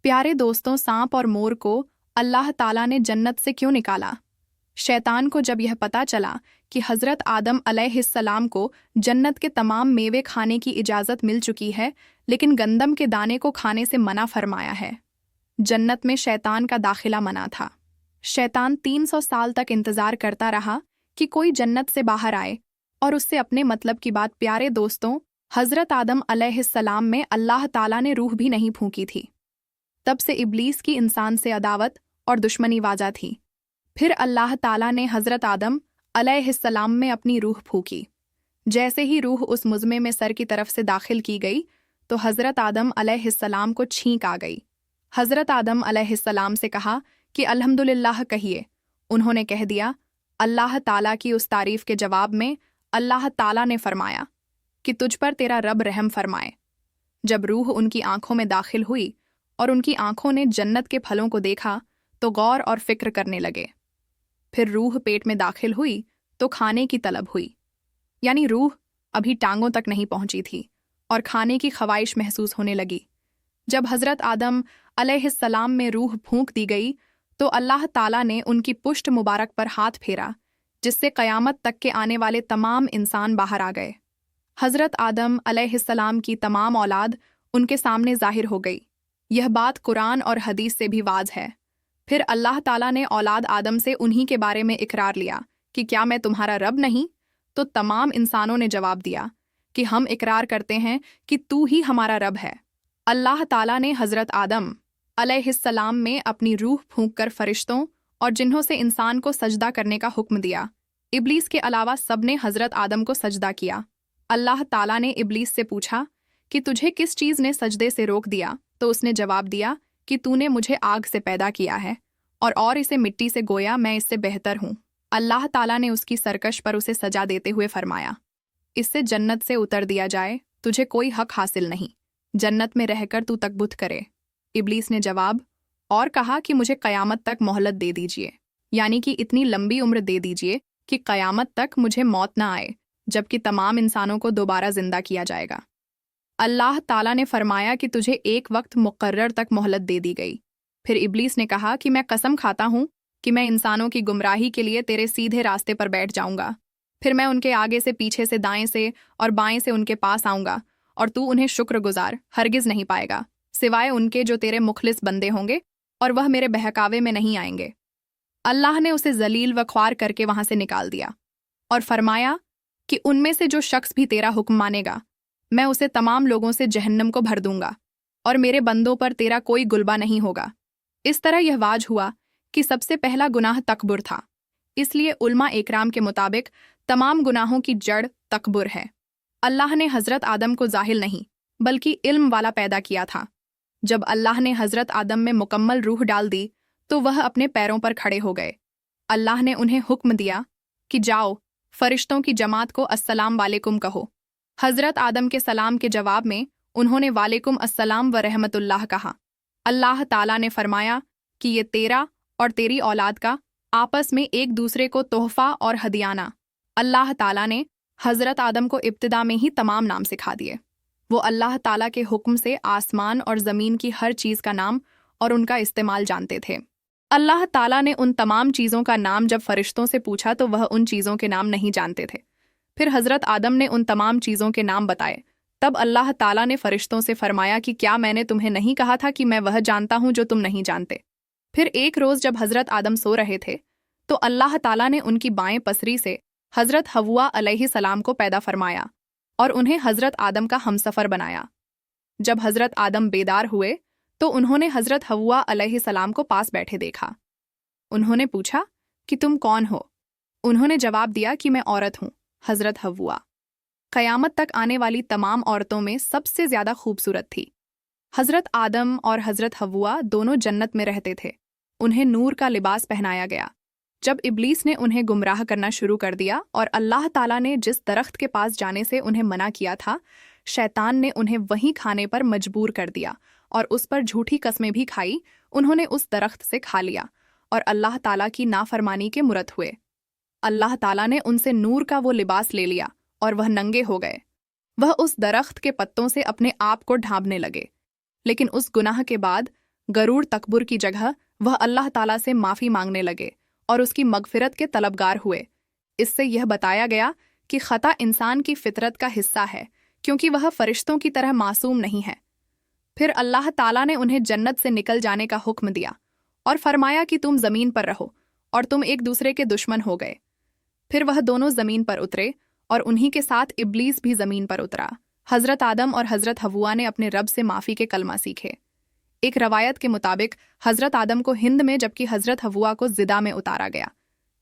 प्यारे दोस्तों, सांप और मोर को अल्लाह ताला ने जन्नत से क्यों निकाला? शैतान को जब यह पता चला कि हज़रत आदम अलैहिस्सलाम को जन्नत के तमाम मेवे खाने की इजाज़त मिल चुकी है, लेकिन गंदम के दाने को खाने से मना फरमाया है। जन्नत में शैतान का दाखिला मना था। शैतान 300 साल तक इंतज़ार करता रहा कि कोई जन्नत से बाहर आए और उससे अपने मतलब की बात। प्यारे दोस्तों, हज़रत आदम अलैहिस्सलाम में अल्लाह ताला ने रूह भी नहीं फूंकी थी। तब से इब्लीस की इंसान से अदावत और दुश्मनी वाजा थी। फिर अल्लाह ताला ने हज़रत आदम अलैहिस्सलाम में अपनी रूह फूंकी। जैसे ही रूह उस मुज़मे में सर की तरफ से दाखिल की गई तो हज़रत आदम अलैहिस्सलाम को छींक आ गई। हज़रत आदम अलैहिस्सलाम से कहा कि अल्हम्दुलिल्लाह कहिए। उन्होंने कह दिया। अल्लाह ताला की उस तारीफ़ के जवाब में अल्लाह ताला ने फरमाया कि तुझ पर तेरा रब रहम फरमाए। जब रूह उनकी आंखों में दाखिल हुई और उनकी आंखों ने जन्नत के फलों को देखा तो गौर और फिक्र करने लगे। फिर रूह पेट में दाखिल हुई तो खाने की तलब हुई, यानी रूह अभी टांगों तक नहीं पहुंची थी और खाने की ख्वाहिश महसूस होने लगी। जब हज़रत आदम अलैहिस्सलाम में रूह फूंक दी गई तो अल्लाह ताला ने उनकी पुष्ट मुबारक पर हाथ फेरा, जिससे क़यामत तक के आने वाले तमाम इंसान बाहर आ गए। हज़रत आदम अलैहिस्सलाम की तमाम औलाद उनके सामने ज़ाहिर हो गई। यह बात कुरान और हदीस से भी वाज़ है। फिर अल्लाह ताला ने औलाद आदम से उन्हीं के बारे में इकरार लिया कि क्या मैं तुम्हारा रब नहीं? तो तमाम इंसानों ने जवाब दिया कि हम इकरार करते हैं कि तू ही हमारा रब है। अल्लाह ताला ने हज़रत आदम अलैहिस्सलाम में अपनी रूह फूंककर फरिश्तों और जिन्हों से इंसान को सजदा करने का हुक्म दिया। इब्लीस के अलावा सब ने हज़रत आदम को सजदा किया। अल्लाह ताला ने इब्लीस से पूछा कि तुझे किस चीज़ ने सजदे से रोक दिया? तो उसने जवाब दिया कि तूने मुझे आग से पैदा किया है और इसे मिट्टी से गोया मैं इससे बेहतर हूँ। अल्लाह ताला ने उसकी सरकश पर उसे सजा देते हुए फरमाया, इससे जन्नत से उतर दिया जाए, तुझे कोई हक हासिल नहीं, जन्नत में रहकर तू तकबुत करे। इब्लीस ने जवाब और कहा कि मुझे क़यामत तक मोहलत दे दीजिए, यानी कि इतनी लंबी उम्र दे दीजिए कि क़यामत तक मुझे मौत न आए, जबकि तमाम इंसानों को दोबारा जिंदा किया जाएगा। अल्लाह ताला ने फरमाया कि तुझे एक वक्त मुकर्रर तक मोहलत दे दी गई। फिर इब्लीस ने कहा कि मैं कसम खाता हूँ कि मैं इंसानों की गुमराही के लिए तेरे सीधे रास्ते पर बैठ जाऊंगा। फिर मैं उनके आगे से, पीछे से, दाएं से और बाएं से उनके पास आऊंगा और तू उन्हें शुक्रगुजार हरगिज नहीं पाएगा, सिवाय उनके जो तेरे मुखलिस बंदे होंगे और वह मेरे बहकावे में नहीं आएंगे। अल्लाह ने उसे जलील व ख्वार करके वहां से निकाल दिया और फरमाया कि उनमें से जो शख्स भी तेरा हुक्म मानेगा मैं उसे तमाम लोगों से जहन्नम को भर दूंगा और मेरे बंदों पर तेरा कोई गुलबा नहीं होगा। इस तरह यह वाज हुआ कि सबसे पहला गुनाह तकबुर था, इसलिए उल्मा इकराम के मुताबिक तमाम गुनाहों की जड़ तकबुर है। अल्लाह ने हज़रत आदम को जाहिल नहीं बल्कि इल्म वाला पैदा किया था। जब अल्लाह ने हज़रत आदम में मुकम्मल रूह डाल दी तो वह अपने पैरों पर खड़े हो गए। अल्लाह ने उन्हें हुक्म दिया कि जाओ, फरिश्तों की जमात को अस्सलाम वालेकुम कहो। हज़रत आदम के सलाम के जवाब में उन्होंने वालेकुम अस्सलाम व रहमतुल्लाह कहा। अल्लाह ताला ने फरमाया कि ये तेरा और तेरी औलाद का आपस में एक दूसरे को तोहफ़ा और हदियाना। अल्लाह ताला ने हज़रत आदम को इब्तिदा में ही तमाम नाम सिखा दिए। वो अल्लाह ताला के हुक्म से आसमान और ज़मीन की हर चीज़ का नाम और उनका इस्तेमाल जानते थे। अल्लाह ताला ने उन तमाम चीज़ों का नाम जब फरिश्तों से पूछा तो वह उन चीज़ों के नाम नहीं जानते थे। फिर हज़रत आदम ने उन तमाम चीज़ों के नाम बताए। तब अल्लाह ताला ने फरिश्तों से फरमाया कि क्या मैंने तुम्हें नहीं कहा था कि मैं वह जानता हूँ जो तुम नहीं जानते। फिर एक रोज़ जब हज़रत आदम सो रहे थे तो अल्लाह ताला ने उनकी बाएं पसरी से हज़रत हव्वा अलैहिस्सलाम को पैदा फरमाया और उन्हें हज़रत आदम का हमसफ़र बनाया। जब हज़रत आदम बेदार हुए तो उन्होंने हज़रत हव्वा अलैहिस्सलाम को पास बैठे देखा। उन्होंने पूछा कि तुम कौन हो? उन्होंने जवाब दिया कि मैं औरत हूँ, हज़रत हव्वा। क़यामत तक आने वाली तमाम औरतों में सबसे ज़्यादा खूबसूरत थी। हज़रत आदम और हज़रत हव्वा दोनों जन्नत में रहते थे। उन्हें नूर का लिबास पहनाया गया। जब इब्लीस ने उन्हें गुमराह करना शुरू कर दिया और अल्लाह ताला ने जिस दरख्त के पास जाने से उन्हें मना किया था, शैतान ने उन्हें वहीं खाने पर मजबूर कर दिया और उस पर झूठी कस्में भी खाई। उन्होंने उस दरख्त से खा लिया और अल्लाह ताला की नाफरमानी के मुरत हुए। अल्लाह ताला ने उनसे नूर का वो लिबास ले लिया और वह नंगे हो गए। वह उस दरख्त के पत्तों से अपने आप को ढांपने लगे, लेकिन उस गुनाह के बाद गरूर तकब्बुर की जगह वह अल्लाह ताला से माफ़ी मांगने लगे और उसकी मगफिरत के तलबगार हुए। इससे यह बताया गया कि ख़ता इंसान की फितरत का हिस्सा है, क्योंकि वह फरिश्तों की तरह मासूम नहीं है। फिर अल्लाह ताला ने उन्हें जन्नत से निकल जाने का हुक्म दिया और फरमाया कि तुम ज़मीन पर रहो, और तुम एक दूसरे के दुश्मन हो गए। फिर वह दोनों ज़मीन पर उतरे और उन्हीं के साथ इब्लीस भी ज़मीन पर उतरा। हज़रत आदम और हज़रत हव्वा ने अपने रब से माफ़ी के कलमा सीखे। एक रवायत के मुताबिक हज़रत आदम को हिंद में जबकि हज़रत हव्वा को ज़िदा में उतारा गया।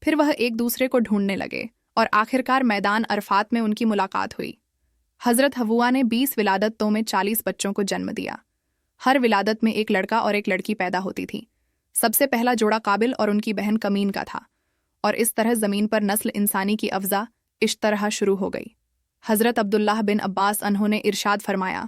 फिर वह एक दूसरे को ढूंढने लगे और आखिरकार मैदान अरफात में उनकी मुलाकात हुई। हज़रत हव्वा ने 20 विलादतों में 40 बच्चों को जन्म दिया। हर विलादत में एक लड़का और एक लड़की पैदा होती थी। सबसे पहला जोड़ा काबिल और उनकी बहन कमीन का था, और इस तरह ज़मीन पर नस्ल इंसानी की अफ़ज़ा इश्तरह शुरू हो गई। हज़रत अब्दुल्लाह बिन अब्बास अन्हों ने इरशाद फरमाया,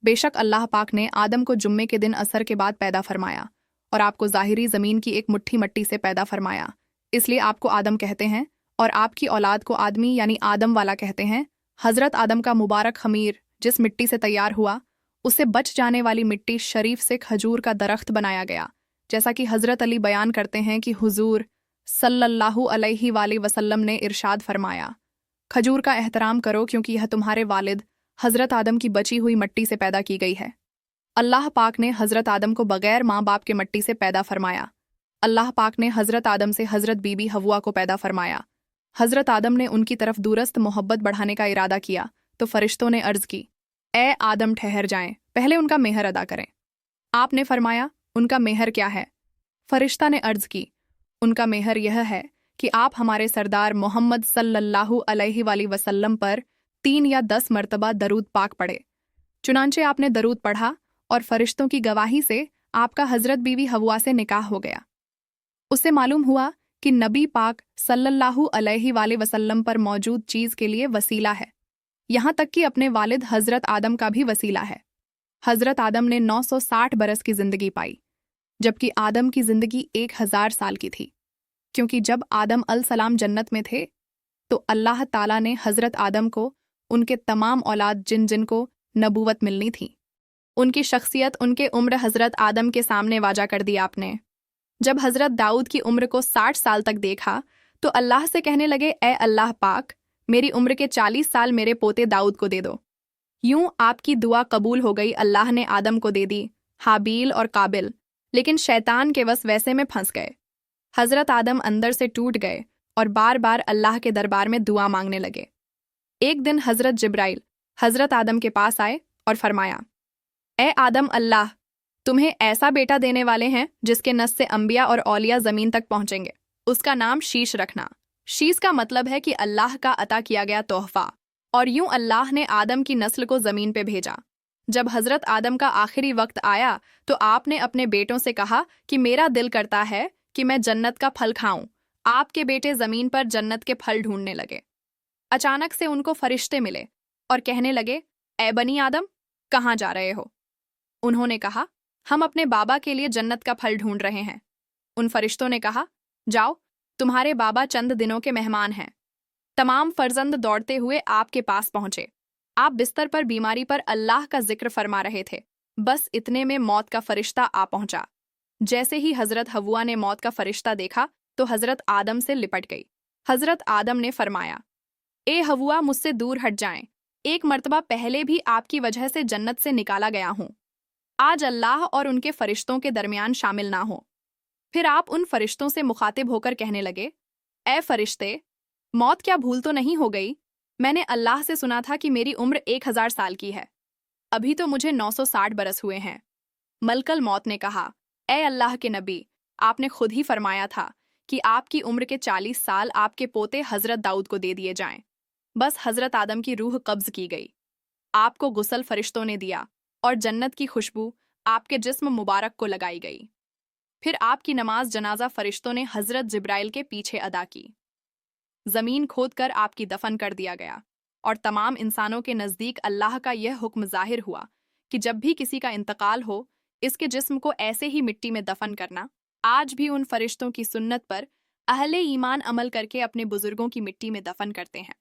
बेशक अल्लाह पाक ने आदम को जुम्मे के दिन असर के बाद पैदा फरमाया और आपको ज़ाहिरी ज़मीन की एक मुट्ठी मट्टी से पैदा फरमाया, इसलिए आपको आदम कहते हैं और आपकी औलाद को आदमी यानी आदम वाला कहते हैं। हज़रत आदम का मुबारक खमीर जिस मिट्टी से तैयार हुआ, उससे बच जाने वाली मिट्टी शरीफ से खजूर का दरख्त बनाया गया, जैसा कि हज़रत अली बयान करते हैं कि हुजूर सल्लल्लाहु अलैहि वसल्लम ने इरशाद फरमाया, खजूर का एहतराम करो क्योंकि यह तुम्हारे वालिद हज़रत आदम की बची हुई मट्टी से पैदा की गई है। अल्लाह पाक ने हज़रत आदम को बग़ैर माँ बाप के मट्टी से पैदा फरमाया। अल्लाह पाक ने हज़रत आदम से हज़रत बीबी हव्वा को पैदा फरमाया। हज़रत आदम ने उनकी तरफ दूरस्त मोहब्बत बढ़ाने का इरादा किया तो फरिश्तों ने अर्ज़ की, ए आदम ठहर जाएं, पहले उनका मेहर अदा करें। आपने फरमाया, उनका मेहर क्या है? फरिश्ता ने अर्ज़ की, उनका मेहर यह है कि आप हमारे सरदार मोहम्मद सल्लल्लाहु अलैहि वसल्लम पर 3 या 10 मरतबा दरूद पाक पढ़े। चुनांचे आपने दरूद पढ़ा और फरिश्तों की गवाही से आपका हज़रत बीवी हव्वा से निकाह हो गया। उससे मालूम हुआ कि नबी पाक सल्लल्लाहु अलैहि वसल्लम पर मौजूद चीज़ के लिए वसीला है, यहाँ तक कि अपने वालिद हज़रत आदम का भी वसीला है। हज़रत आदम ने 960 बरस की ज़िंदगी पाई, जबकि आदम की ज़िंदगी 1000 साल की थी, क्योंकि जब आदम अलसलाम जन्नत में थे तो अल्लाह ताला ने हज़रत आदम को उनके तमाम औलाद जिन जिन को नबूवत मिलनी थी, उनकी शख्सियत, उनके उम्र हज़रत आदम के सामने वाजा कर दी आपने। जब हज़रत दाऊद की उम्र को 60 साल तक देखा तो अल्लाह से कहने लगे, ए अल्लाह पाक, मेरी उम्र के 40 साल मेरे पोते दाऊद को दे दो। यूं आपकी दुआ कबूल हो गई। अल्लाह ने आदम को दे दी हाबील और काबिल, लेकिन शैतान के वस वैसे में फंस गए। हज़रत आदम अंदर से टूट गए और बार बार अल्लाह के दरबार में दुआ मांगने लगे। एक दिन हज़रत जिब्राइल हज़रत आदम के पास आए और फरमाया, ए आदम, अल्लाह तुम्हें ऐसा बेटा देने वाले हैं जिसके नस से अंबिया और औलिया ज़मीन तक पहुंचेंगे। उसका नाम शीश रखना। शीश का मतलब है कि अल्लाह का अता किया गया तोहफा। और यूं अल्लाह ने आदम की नस्ल को ज़मीन पे भेजा। जब हज़रत आदम का आखिरी वक्त आया तो आपने अपने बेटों से कहा कि मेरा दिल करता है कि मैं जन्नत का फल खाऊं। आपके बेटे ज़मीन पर जन्नत के फल ढूंढने लगे। अचानक से उनको फरिश्ते मिले और कहने लगे, ए बनी आदम, कहाँ जा रहे हो? उन्होंने कहा, हम अपने बाबा के लिए जन्नत का फल ढूंढ रहे हैं। उन फरिश्तों ने कहा, जाओ, तुम्हारे बाबा चंद दिनों के मेहमान हैं। तमाम फर्जंद दौड़ते हुए आपके पास पहुंचे। आप बिस्तर पर बीमारी पर अल्लाह का जिक्र फरमा रहे थे। बस इतने में मौत का फरिश्ता आ पहुंचा। जैसे ही हज़रत हव्वा ने मौत का फरिश्ता देखा तो हज़रत आदम से लिपट गई। हज़रत आदम ने फरमाया, ए हव्वा, मुझसे दूर हट जाएं। एक मर्तबा पहले भी आपकी वजह से जन्नत से निकाला गया हूं। आज अल्लाह और उनके फरिश्तों के दरमियान शामिल ना हो। फिर आप उन फरिश्तों से मुखातिब होकर कहने लगे, ए फरिश्ते, मौत क्या भूल तो नहीं हो गई? मैंने अल्लाह से सुना था कि मेरी उम्र 1000 साल की है। अभी तो मुझे 960 बरस हुए हैं। मलकल मौत ने कहा, ए अल्लाह के नबी, आपने खुद ही फरमाया था कि आपकी उम्र के 40 साल आपके पोते हज़रत दाऊद को दे दिए जाएं। बस हज़रत आदम की रूह कब्ज़ की गई। आपको गुसल फरिश्तों ने दिया और जन्नत की खुशबू आपके जिस्म मुबारक को लगाई गई। फिर आपकी नमाज जनाजा फरिश्तों ने हज़रत जिब्राइल के पीछे अदा की। ज़मीन खोदकर आपकी दफन कर दिया गया और तमाम इंसानों के नज़दीक अल्लाह का यह हुक्म ज़ाहिर हुआ कि जब भी किसी का इंतकाल हो, इसके जिस्म को ऐसे ही मिट्टी में दफन करना। आज भी उन फरिश्तों की सुन्नत पर अहले ईमान अमल करके अपने बुजुर्गों की मिट्टी में दफन करते हैं।